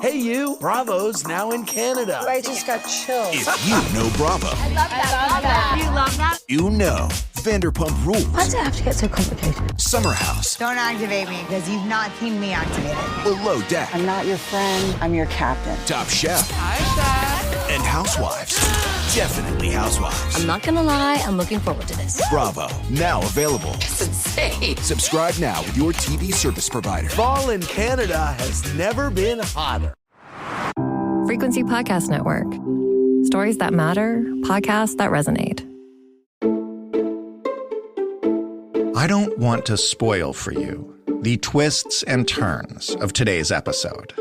Hey, you. Bravo's now in Canada. I just got chills. If you know Bravo, I love that. You love that? you know Vanderpump Rules, Why does it have to get so complicated? Summer House, Don't activate me because you've not seen me activated. Below Deck, I'm not your friend, I'm your captain. Top Chef, Hi, Chef. and Housewives. Definitely Housewives. I'm not gonna lie, I'm looking forward to this. Bravo, now available. It's insane. Subscribe now with your TV service provider. Fall in Canada has never been hotter. Frequency Podcast Network. Stories that matter, podcasts that resonate. I don't want to spoil for you the twists and turns of today's episode.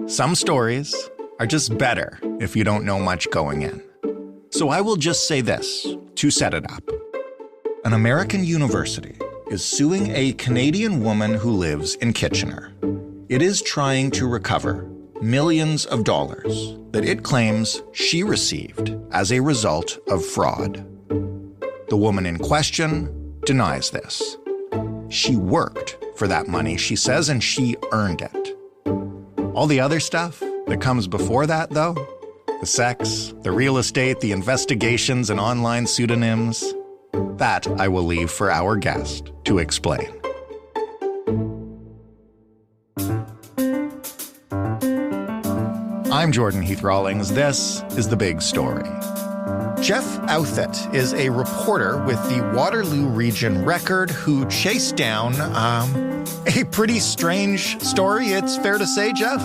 Some stories are just better if you don't know much going in. So I will just say this to set it up. An American university is suing a Canadian woman who lives in Kitchener. It is trying to recover millions of dollars that it claims she received as a result of fraud. The woman in question denies this. She worked for that money, she says, and she earned it. All the other stuff that comes before that, though, the sex, the real estate, the investigations and online pseudonyms, that I will leave for our guest to explain. I'm Jordan Heath Rawlings. This is The Big Story. Jeff Outhit is a reporter with the Waterloo Region Record who chased down a pretty strange story, it's fair to say, Jeff?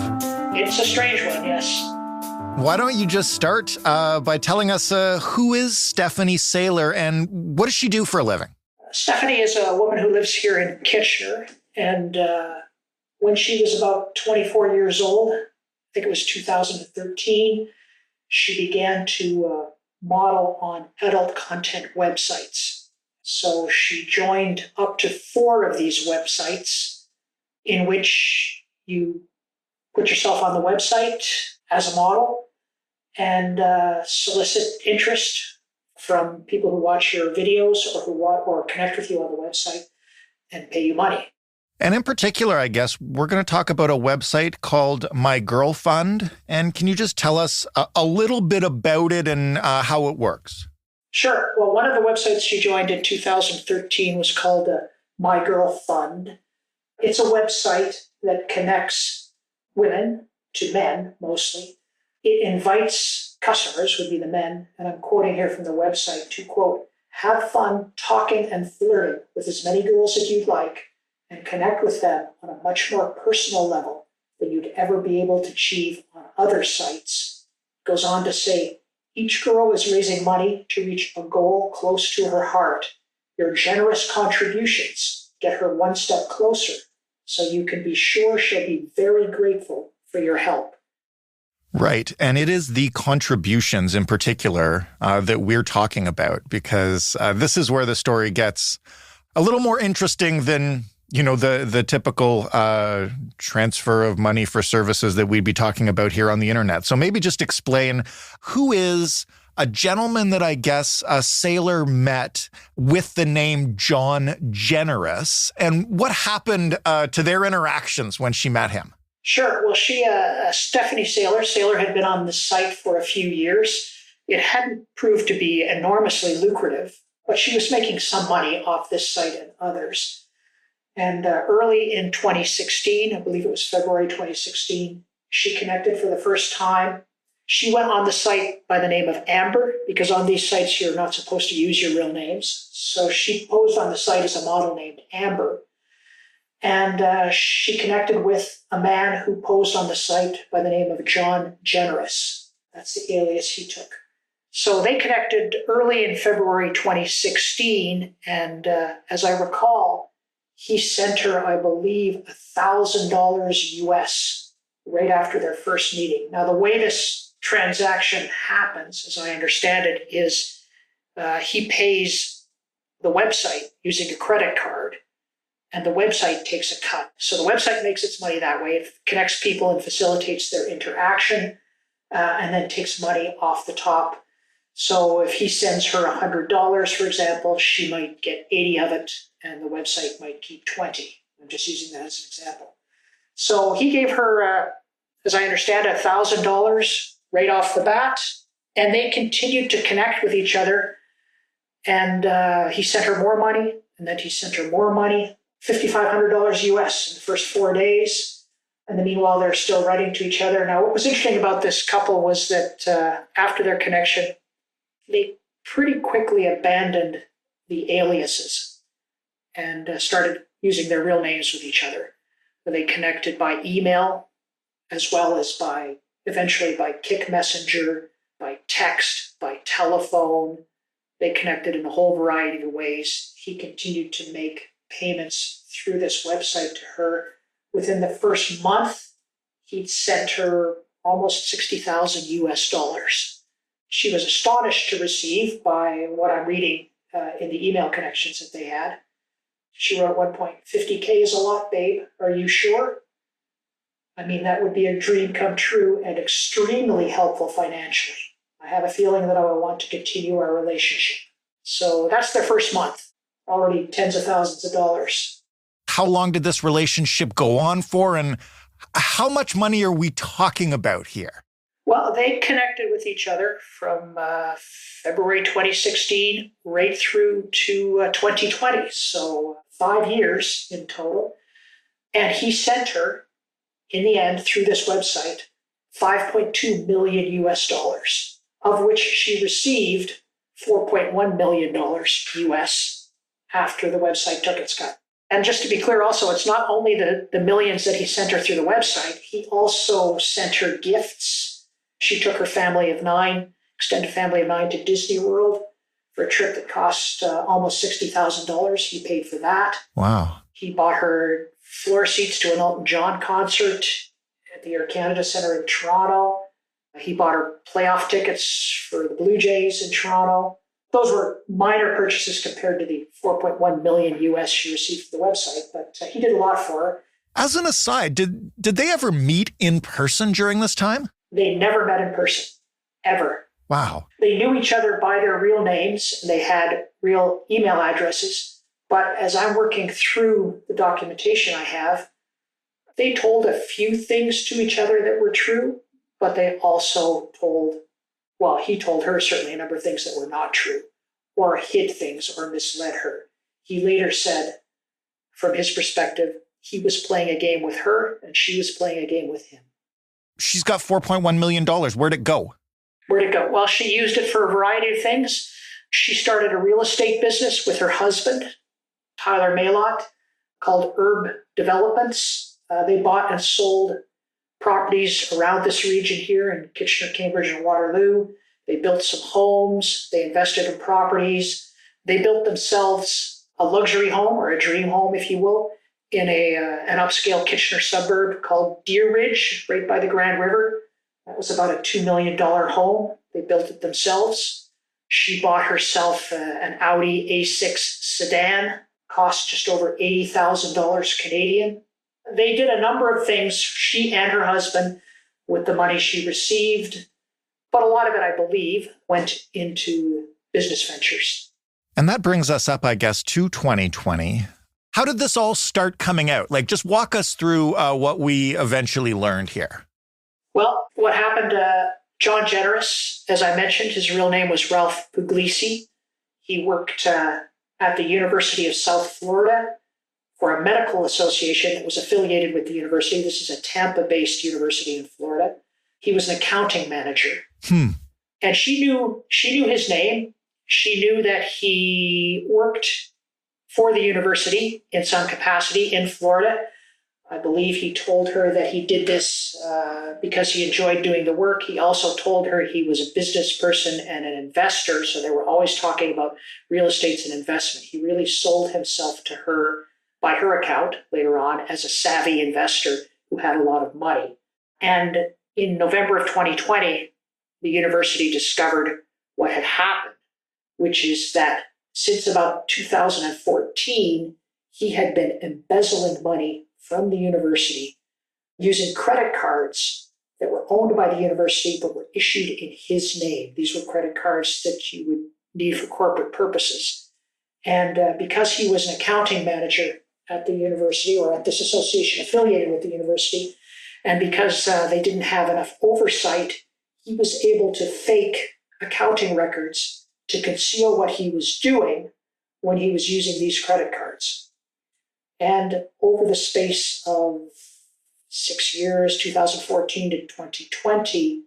It's a strange one, yes. Why don't you just start by telling us who is Stephanie Saylor and what does she do for a living? Stephanie is a woman who lives here in Kitchener, and when she was about 24 years old, I think it was 2013, she began to model on adult content websites. So she joined up to 4 of these websites in which you put yourself on the website as a model and solicit interest from people who watch your videos or connect with you on the website and pay you money. And in particular, I guess, we're going to talk about a website called My Girl Fund. And can you just tell us a little bit about it and how it works? Sure. Well, one of the websites she joined in 2013 was called My Girl Fund. It's a website that connects women to men, mostly. It invites customers, would be the men, and I'm quoting here from the website, to, quote, have fun talking and flirting with as many girls as you'd like, and connect with them on a much more personal level than you'd ever be able to achieve on other sites. It goes on to say, each girl is raising money to reach a goal close to her heart. Your generous contributions get her one step closer, so you can be sure she'll be very grateful for your help. Right. And it is the contributions in particular that we're talking about, because this is where the story gets a little more interesting than the typical transfer of money for services that we'd be talking about here on the internet. So maybe just explain who is a gentleman that I guess Saylor met with the name John Generous, and what happened to their interactions when she met him. Sure. Well, Stephanie Saylor had been on the site for a few years. It hadn't proved to be enormously lucrative, but she was making some money off this site and others. And early in 2016, I believe it was February 2016, she connected for the first time. She went on the site by the name of Amber, because on these sites you're not supposed to use your real names. So she posed on the site as a model named Amber. And she connected with a man who posed on the site by the name of John Generous. That's the alias he took. So they connected early in February 2016, and as I recall, he sent her, I believe, $1,000 US right after their first meeting. Now, the way this transaction happens, as I understand it, is he pays the website using a credit card, and the website takes a cut. So the website makes its money that way. It connects people and facilitates their interaction, and then takes money off the top. So if he sends her $100, for example, she might get 80 of it, and the website might keep 20. I'm just using that as an example. So he gave her as I understand it, $1,000 right off the bat. And they continued to connect with each other. And he sent her more money, and then he sent her more money, $5,500 US in the first 4 days. And then meanwhile, they're still writing to each other. Now, what was interesting about this couple was that after their connection, they pretty quickly abandoned the aliases and started using their real names with each other. They connected by email, as well as eventually by Kik Messenger, by text, by telephone. They connected in a whole variety of ways. He continued to make payments through this website to her. Within the first month, he'd sent her almost $60,000 US. She was astonished to receive, by what I'm reading in the email connections that they had. She wrote at one point, $50K is a lot, babe. Are you sure? I mean, that would be a dream come true and extremely helpful financially. I have a feeling that I will want to continue our relationship. So that's their first month, already tens of thousands of dollars. How long did this relationship go on for, and how much money are we talking about here? Well, they connected with each other from February 2016 right through to 2020, so 5 years in total. And he sent her, in the end, through this website, $5.2 million US, of which she received $4.1 million US after the website took its cut. And just to be clear also, it's not only the millions that he sent her through the website, he also sent her gifts. She took her family of 9, extended family of 9, to Disney World for a trip that cost almost $60,000. He paid for that. Wow. He bought her floor seats to an Elton John concert at the Air Canada Centre in Toronto. He bought her playoff tickets for the Blue Jays in Toronto. Those were minor purchases compared to the $4.1 million US she received from the website, but he did a lot for her. As an aside, did they ever meet in person during this time? They never met in person, ever. Wow. They knew each other by their real names, and they had real email addresses. But as I'm working through the documentation I have, they told a few things to each other that were true, but they also he told her certainly a number of things that were not true, or hid things or misled her. He later said, from his perspective, he was playing a game with her and she was playing a game with him. She's got $4.1 million. Where'd it go? Where'd it go? Well, she used it for a variety of things. She started a real estate business with her husband, Tyler Maylott, called Herb Developments. They bought and sold properties around this region here in Kitchener, Cambridge, and Waterloo. They built some homes. They invested in properties. They built themselves a luxury home, or a dream home, if you will, in an upscale Kitchener suburb called Deer Ridge, right by the Grand River. That was about a $2 million home. They built it themselves. She bought herself an Audi A6 sedan, cost just over $80,000 Canadian. They did a number of things, she and her husband, with the money she received. But a lot of it, I believe, went into business ventures. And that brings us up, I guess, to 2020. How did this all start coming out? Like, just walk us through what we eventually learned here. Well, what happened, John Generous, as I mentioned, his real name was Ralph Puglisi. He worked at the University of South Florida for a medical association that was affiliated with the university. This is a Tampa-based university in Florida. He was an accounting manager. And she knew his name. She knew that he worked for the university in some capacity in Florida. I believe he told her that he did this because he enjoyed doing the work. He also told her he was a business person and an investor, so they were always talking about real estate and investment. He really sold himself to her, by her account later on, as a savvy investor who had a lot of money. And in November of 2020, the university discovered what had happened, which is that since about 2014, he had been embezzling money from the university using credit cards that were owned by the university but were issued in his name. These were credit cards that you would need for corporate purposes. And because he was an accounting manager at the university, or at this association affiliated with the university, And because they didn't have enough oversight, he was able to fake accounting records to conceal what he was doing when he was using these credit cards. And over the space of 6 years, 2014 to 2020,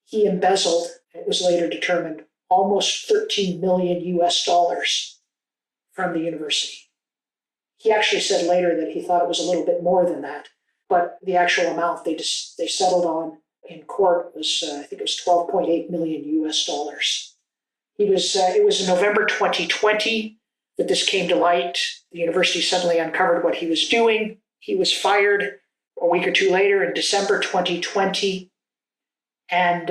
he embezzled, it was later determined, almost 13 million US dollars from the university. He actually said later that he thought it was a little bit more than that, but the actual amount they settled on in court was, I think it was 12.8 million US dollars. It was in November 2020 that this came to light. The university suddenly uncovered what he was doing. He was fired a week or two later in December 2020. And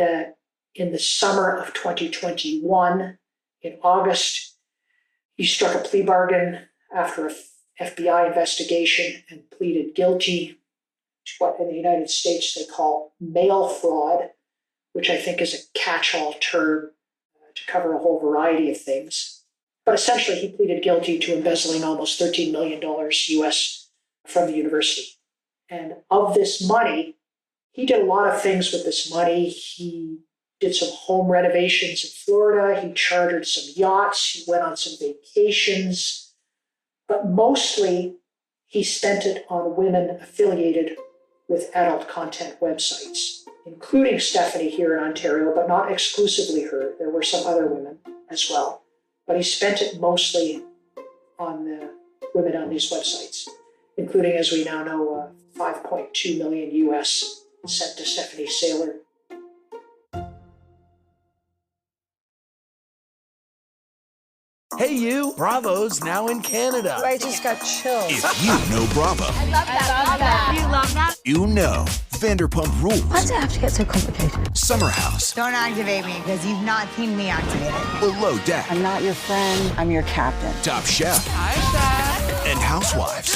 in the summer of 2021, in August, he struck a plea bargain after a FBI investigation and pleaded guilty to what in the United States they call mail fraud, which I think is a catch-all term to cover a whole variety of things. But essentially, he pleaded guilty to embezzling almost $13 million US from the university. And of this money, he did a lot of things with this money. He did some home renovations in Florida. He chartered some yachts. He went on some vacations. But mostly, he spent it on women affiliated with adult content websites, including Stephanie here in Ontario, but not exclusively her. There were some other women as well. But he spent it mostly on the women on these websites, including, as we now know, 5.2 million US sent to Stephanie Saylor. Hey, you! Bravo's now in Canada. I just got chills. If you know Bravo, I love that. You love that? you know Vanderpump Rules, Why does it have to get so complicated? Summer House, Don't activate me because you've not seen me activated. Below Deck, I'm not your friend, I'm your captain. Top Chef, and Housewives.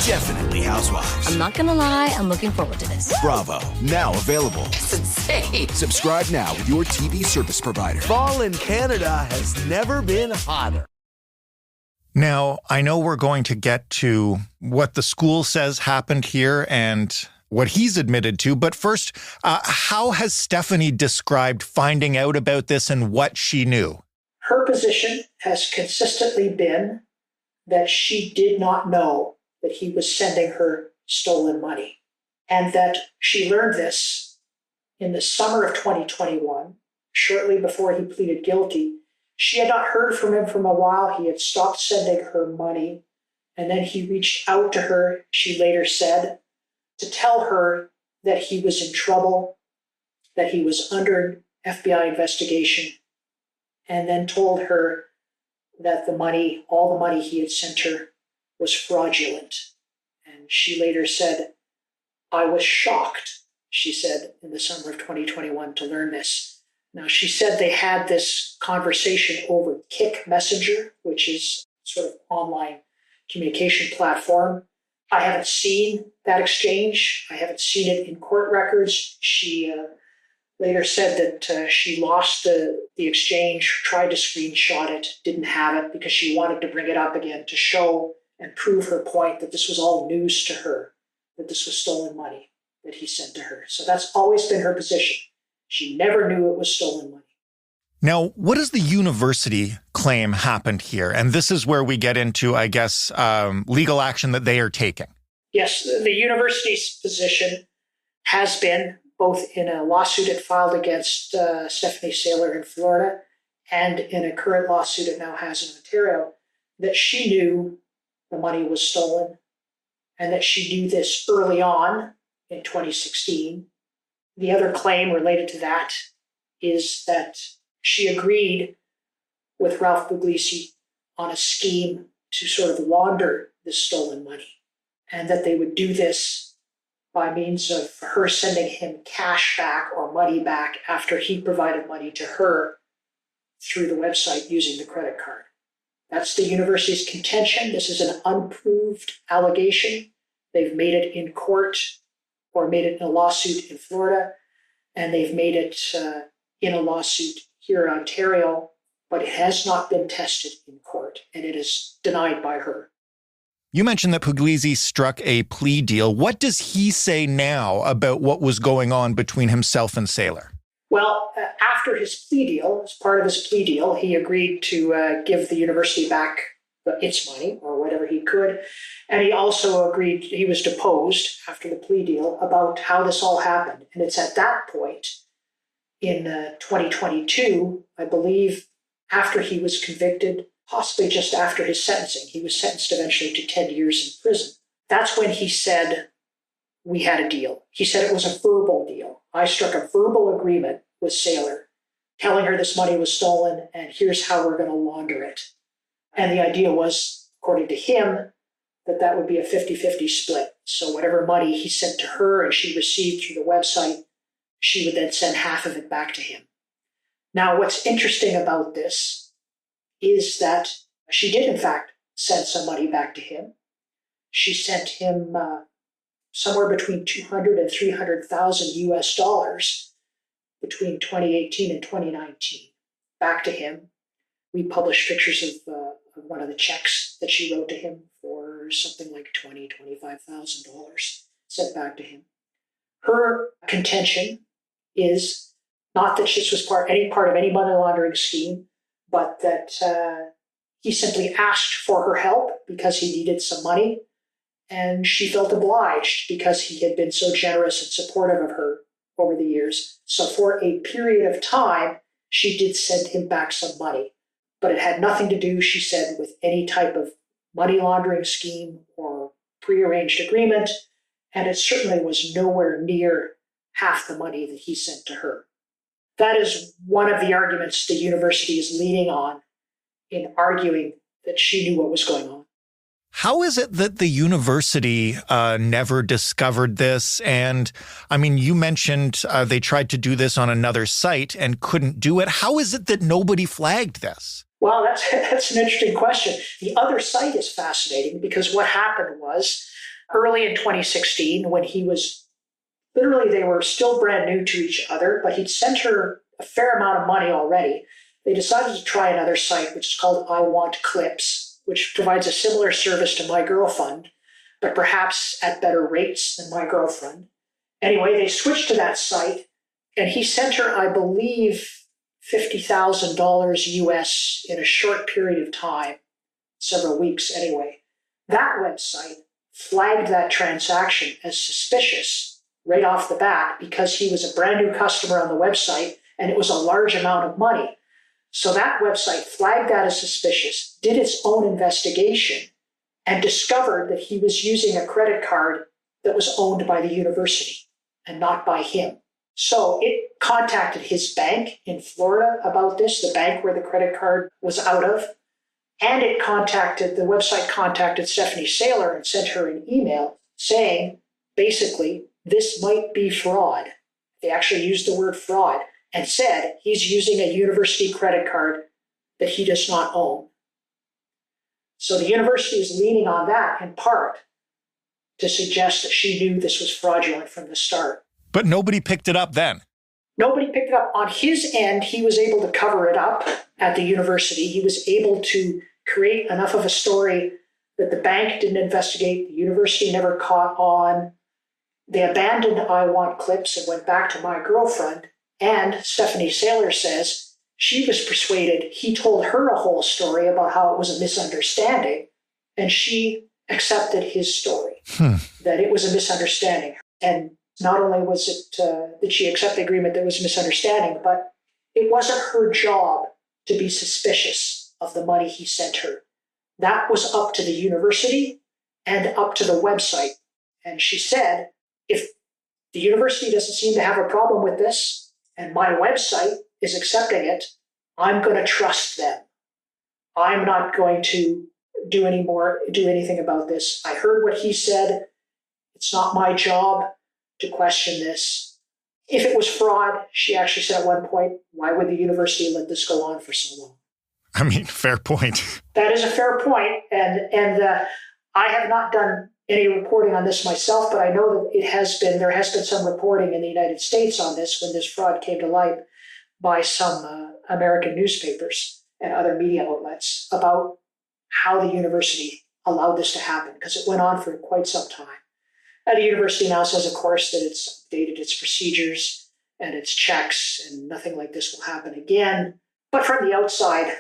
Definitely Housewives. I'm not gonna lie, I'm looking forward to this. Bravo, now available. It's insane. Subscribe now with your TV service provider. Fall in Canada has never been hotter. Now, I know we're going to get to what the school says happened here and what he's admitted to, but first, how has Stephanie described finding out about this and what she knew? Her position has consistently been that she did not know that he was sending her stolen money, and that she learned this in the summer of 2021, shortly before he pleaded guilty. She had not heard from him for a while. He had stopped sending her money, and then he reached out to her, she later said, to tell her that he was in trouble, that he was under FBI investigation, and then told her that the money, all the money he had sent her, was fraudulent. And she later said, I was shocked, she said in the summer of 2021, to learn this. Now, she said they had this conversation over Kik Messenger, which is sort of online communication platform. I haven't seen that exchange. I haven't seen it in court records. She later said that she lost the exchange, tried to screenshot it, didn't have it because she wanted to bring it up again to show and prove her point that this was all news to her, that this was stolen money that he sent to her. So that's always been her position. She never knew it was stolen money. Now, what does the university claim happened here? And this is where we get into, I guess, legal action that they are taking. Yes, the university's position has been, both in a lawsuit it filed against Stephanie Saylor in Florida and in a current lawsuit it now has in Ontario, that she knew the money was stolen and that she knew this early on in 2016. The other claim related to that is that she agreed with Ralph Puglisi on a scheme to sort of launder this stolen money, and that they would do this by means of her sending him cash back or money back after he provided money to her through the website using the credit card. That's the university's contention. This is an unproved allegation. They've made it in court or made it in a lawsuit in Florida, and they've made it in a lawsuit here in Ontario, but it has not been tested in court, and it is denied by her. You mentioned that Puglisi struck a plea deal. What does he say now about what was going on between himself and Saylor? Well, after his plea deal, as part of his plea deal, he agreed to give the university back its money or whatever he could. And he also agreed, he was deposed after the plea deal about how this all happened. And it's at that point in 2022, I believe, after he was convicted, possibly just after his sentencing, he was sentenced eventually to 10 years in prison. That's when he said, we had a deal. He said it was a verbal deal. I struck a verbal agreement with Saylor, telling her this money was stolen and here's how we're going to launder it. And the idea was, according to him, that would be a 50-50 split. So whatever money he sent to her and she received through the website, she would then send half of it back to him. Now, what's interesting about this is that she did, in fact, send some money back to him. She sent him somewhere between 200 and 300,000 US dollars between 2018 and 2019 back to him. We published pictures of one of the checks that she wrote to him for something like $25,000 sent back to him. Her contention is not that this was part of any money laundering scheme, but that he simply asked for her help because he needed some money, and she felt obliged because he had been so generous and supportive of her over the years. So for a period of time, she did send him back some money. But it had nothing to do, she said, with any type of money laundering scheme or prearranged agreement, and it certainly was nowhere near half the money that he sent to her. That is one of the arguments the university is leaning on in arguing that she knew what was going on. How is it that the university never discovered this? And I mean, you mentioned they tried to do this on another site and couldn't do it. How is it that nobody flagged this? Well, that's an interesting question. The other site is fascinating because what happened was early in 2016, when he was literally, they were still brand new to each other, but he'd sent her a fair amount of money already. They decided to try another site, which is called I Want Clips, which provides a similar service to My Girlfriend, but perhaps at better rates than My Girlfriend. Anyway, they switched to that site, and he sent her, I believe, $50,000 US in a short period of time, several weeks anyway. That website flagged that transaction as suspicious right off the bat because he was a brand new customer on the website and it was a large amount of money. So that website flagged that as suspicious, did its own investigation, and discovered that he was using a credit card that was owned by the university and not by him. So it contacted his bank in Florida about this, the bank where the credit card was out of, and the website contacted Stephanie Saylor and sent her an email saying, basically, this might be fraud. They actually used the word fraud and said he's using a university credit card that he does not own. So the university is leaning on that in part to suggest that she knew this was fraudulent from the start. But nobody picked it up then. Nobody picked it up. On his end, he was able to cover it up at the university. He was able to create enough of a story that the bank didn't investigate, the university never caught on. They abandoned I Want Clips and went back to My Girlfriend. And Stephanie Saylor says she was persuaded he told her a whole story about how it was a misunderstanding, and she accepted his story, that it was a misunderstanding. And not only was it that she accepted the agreement that it was a misunderstanding, but it wasn't her job to be suspicious of the money he sent her. That was up to the university and up to the website. And she said, if the university doesn't seem to have a problem with this, and my website is accepting it, I'm going to trust them. I'm not going to do anything about this. I heard what he said. It's not my job to question this. If it was fraud, she actually said at one point, why would the university let this go on for so long? I mean, fair point. That is a fair point, and I have not done any reporting on this myself, but I know that there has been some reporting in the United States on this when this fraud came to light by some American newspapers and other media outlets about how the university allowed this to happen because it went on for quite some time. And the university now says, of course, that it's updated its procedures and its checks and nothing like this will happen again. But from the outside,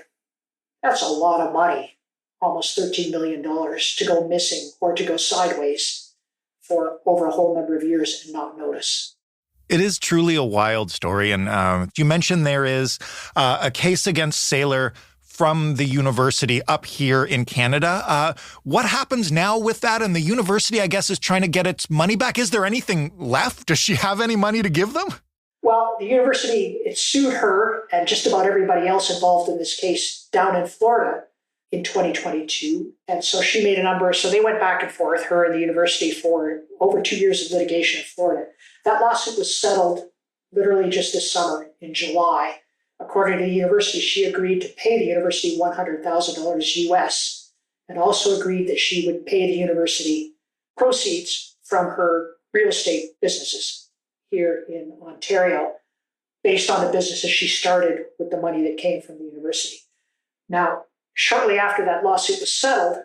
that's a lot of money, almost $13 million to go missing or to go sideways for over a whole number of years and not notice. It is truly a wild story. And you mentioned there is a case against Saylor from the university up here in Canada. What happens now with that? And the university, I guess, is trying to get its money back. Is there anything left? Does she have any money to give them? Well, the university, it sued her and just about everybody else involved in this case down in Florida in 2022. And so she made a number. So they went back and forth, her and the university, for over 2 years of litigation in Florida. That lawsuit was settled literally just this summer in July. According to the university, she agreed to pay the university $100,000 US and also agreed that she would pay the university proceeds from her real estate businesses here in Ontario based on the businesses she started with the money that came from the university. Now, shortly after that lawsuit was settled,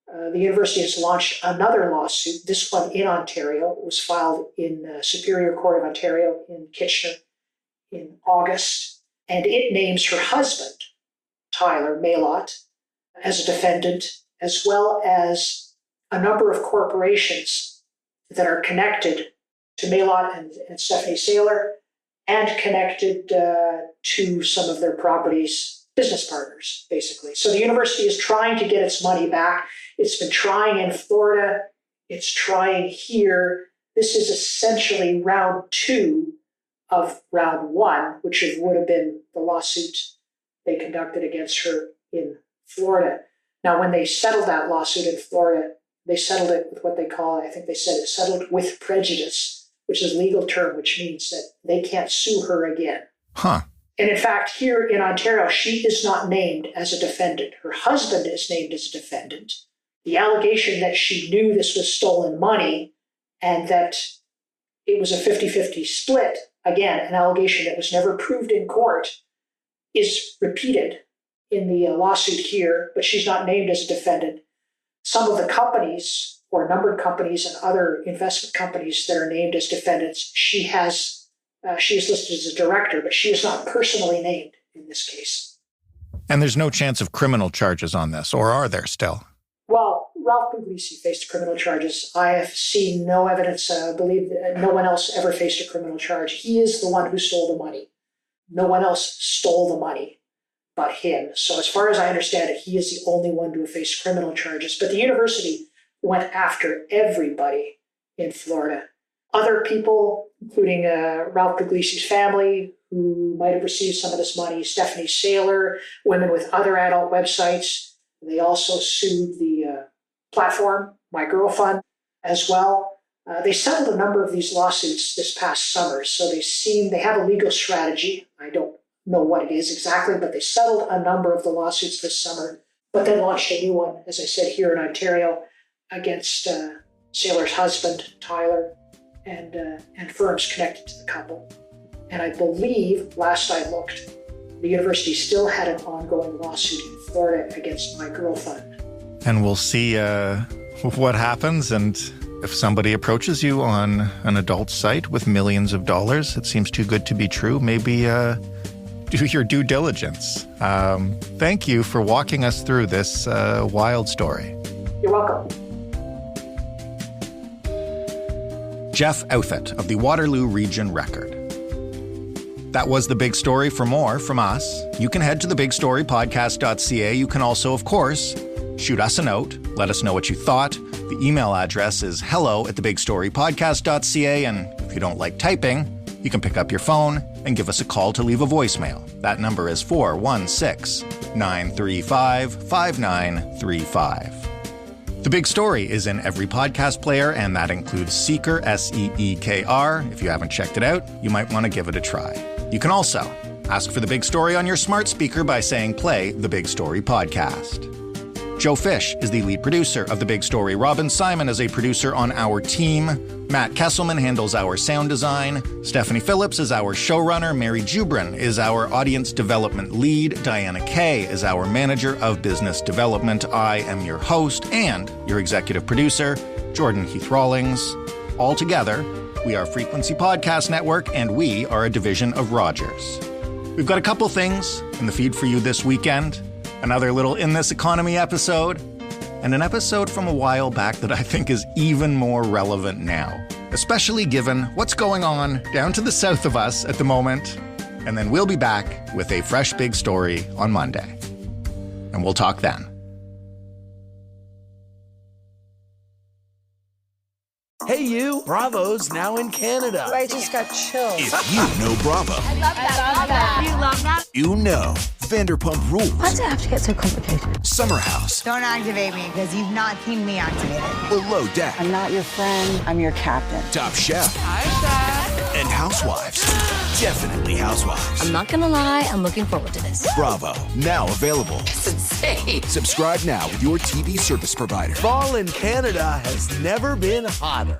the university has launched another lawsuit, this one in Ontario. It was filed in Superior Court of Ontario in Kitchener in August. And it names her husband, Tyler Maylott, as a defendant, as well as a number of corporations that are connected to Maylott and Stephanie Saylor and connected to some of their properties, business partners, basically. So the university is trying to get its money back. It's been trying in Florida. It's trying here. This is essentially round 2 of round 1, which would have been the lawsuit they conducted against her in Florida. Now, when they settled that lawsuit in Florida, they settled it with what they call, I think they said it settled with prejudice, which is a legal term, which means that they can't sue her again. Huh. And in fact, here in Ontario, she is not named as a defendant. Her husband is named as a defendant. The allegation that she knew this was stolen money and that it was a 50-50 split, again, an allegation that was never proved in court, is repeated in the lawsuit here, but she's not named as a defendant. Some of the companies, or numbered companies and other investment companies that are named as defendants, she is listed as a director, but she is not personally named in this case. And there's no chance of criminal charges on this, or are there still? Well, Ralph Puglisi faced criminal charges. I have seen no evidence. I believe that no one else ever faced a criminal charge. He is the one who stole the money. No one else stole the money but him. So as far as I understand it, he is the only one to have faced criminal charges. But the university went after everybody in Florida. Other people, including Ralph Puglisi's family, who might have received some of this money, Stephanie Saylor, women with other adult websites. They also sued the platform, My Girl Fund, as well. They settled a number of these lawsuits this past summer, so they have a legal strategy. I don't know what it is exactly, but they settled a number of the lawsuits this summer, but then launched a new one, as I said, here in Ontario against Saylor's husband, Tyler, and firms connected to the couple. And I believe, last I looked, the university still had an ongoing lawsuit in Florida against My Girl Fund. And we'll see what happens. And if somebody approaches you on an adult site with millions of dollars, it seems too good to be true. Maybe do your due diligence. Thank you for walking us through this wild story. You're welcome. Jeff Outhit of the Waterloo Region Record. That was The Big Story. For more from us, you can head to thebigstorypodcast.ca. You can also, of course, shoot us a note. Let us know what you thought. The email address is hello@thebigstorypodcast.ca. And if you don't like typing, you can pick up your phone and give us a call to leave a voicemail. That number is 416-935-5935. The Big Story is in every podcast player, and that includes Seeker, Seekr. If you haven't checked it out, you might want to give it a try. You can also ask for The Big Story on your smart speaker by saying, "Play The Big Story Podcast." Joe Fish is the lead producer of The Big Story. Robin Simon is a producer on our team. Matt Kesselman handles our sound design. Stephanie Phillips is our showrunner. Mary Jubrin is our audience development lead. Diana Kay is our manager of business development. I am your host and your executive producer, Jordan Heath Rawlings. All together, we are Frequency Podcast Network, and we are a division of Rogers. We've got a couple things in the feed for you this weekend. Another little In This Economy episode, and an episode from a while back that I think is even more relevant now, especially given what's going on down to the south of us at the moment. And then we'll be back with a fresh big story on Monday. And we'll talk then. Hey you, Bravo's now in Canada. I just got chills. If you know Bravo, I love that. You love that? you know Vanderpump Rules, Why does it have to get so complicated? Summer House, Don't activate me because you've not seen me activated. Below Deck, I'm not your friend, I'm your captain. Top Chef, and Housewives. Definitely Housewives. I'm not gonna lie, I'm looking forward to this. Bravo, now available. It's insane. Subscribe now with your TV service provider. Fall in Canada has never been hotter.